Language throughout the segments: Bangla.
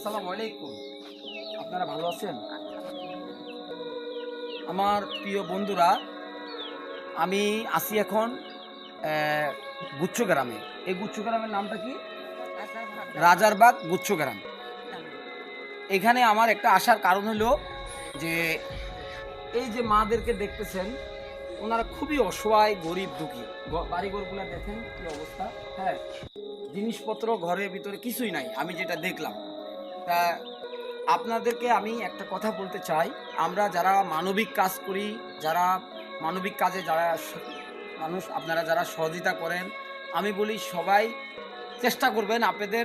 আসসালামু আলাইকুম। আপনারা ভালো আছেন? আমার প্রিয় বন্ধুরা, আমি আছি এখন গুচ্ছ গ্রামে। এই গুচ্ছ গ্রামের নামটা কি? রাজারবাগ গুচ্ছ গ্রাম। এখানে আমার একটা আসার কারণ হলো যে এই যে মাদেরকে দেখতেছেন, ওনারা খুবই অসহায়, গরিব দুঃখী। বাড়িঘরগুলো দেখেন কি অবস্থা। হ্যাঁ, জিনিসপত্র ঘরের ভিতরে কিছুই নাই, আমি যেটা দেখলাম। তা আপনাদেরকে আমি একটা কথা বলতে চাই, আমরা যারা মানবিক কাজ করি, যারা মানবিক কাজে যারা মানুষ, আপনারা যারা সহযোগিতা করেন, আমি বলি সবাই চেষ্টা করবেন আপনাদের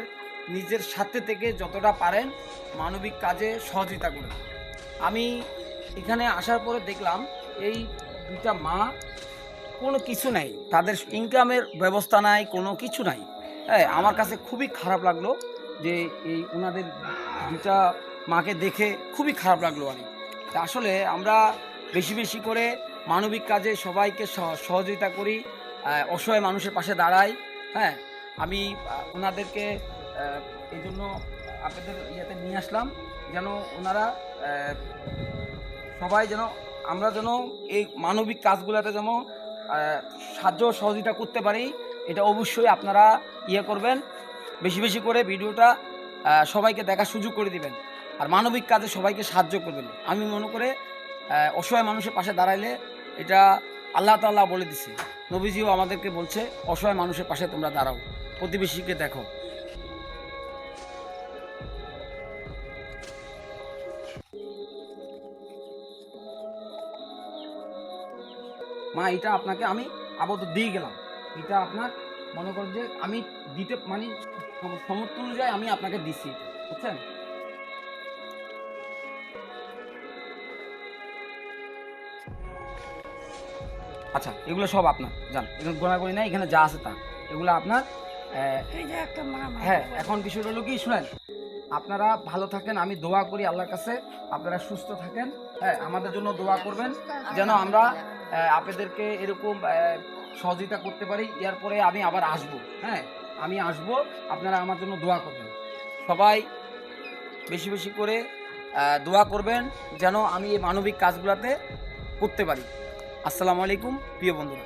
নিজের সাথে থেকে যতটা পারেন মানবিক কাজে সহযোগিতা করুন। আমি এখানে আসার পরে দেখলাম এই দুইটা মা, কোনো কিছু নাই, তাদের ইনকামের ব্যবস্থা নাই, কোনো কিছু নাই। হ্যাঁ, আমার কাছে খুবই খারাপ লাগলো যে এই ওনাদের দুটা মাকে দেখে খুবই খারাপ লাগলো। আমি আসলে আমরা বেশি বেশি করে মানবিক কাজে সবাইকে সহযোগিতা করি, অসহায় মানুষের পাশে দাঁড়াই। হ্যাঁ, আমি ওনাদেরকে এই জন্য আপনাদের ইয়েতে নিয়ে আসলাম, যেন ওনারা সবাই যেন আমরা যেন এই মানবিক কাজগুলোতে যেন সাহায্য সহযোগিতা করতে পারি। এটা অবশ্যই আপনারা ইয়ে করবেন, বেশি বেশি করে ভিডিওটা সবাইকে দেখার সুযোগ করে দিবেন, আর মানবিক কাজে সবাইকে সাহায্য করবেন। আমি মনে করে অসহায় মানুষের পাশে দাঁড়াইলে এটা আল্লাহ তাআলা বলে দিছে, নবীজিও আমাদেরকে বলছে অসহায় মানুষের পাশে তোমরা দাঁড়াও, প্রতিবেশীকে দেখো। মা, এটা আপনাকে আমি আপাতত দিয়ে গেলাম, এটা আপনার মনে করেন যে আমি দিতে মানে সমর্থ অনুযায়ী আমি আপনাকে দিচ্ছি, বুঝছেন? আচ্ছা, এগুলো সব আপনার, যান, এখানে গোনাগুনি নাই, এখানে যা আছে তা এগুলো আপনার। হ্যাঁ, এখন বিষয়টা হলো কি, শুনেন, আপনারা ভালো থাকেন, আমি দোয়া করি আল্লাহর কাছে আপনারা সুস্থ থাকেন। হ্যাঁ, আমাদের জন্য দোয়া করবেন যেন আমরা আপনাদেরকে এরকম সহযোগিতা করতে পারি। এরপরে আমি আবার আসবো। হ্যাঁ, আমি আসবো, আপনারা আমার জন্য দোয়া করবেন। সবাই বেশি বেশি করে দোয়া করবেন যেন আমি এই মানবিক কাজগুলোতে করতে পারি। আসসালামু আলাইকুম প্রিয় বন্ধুরা।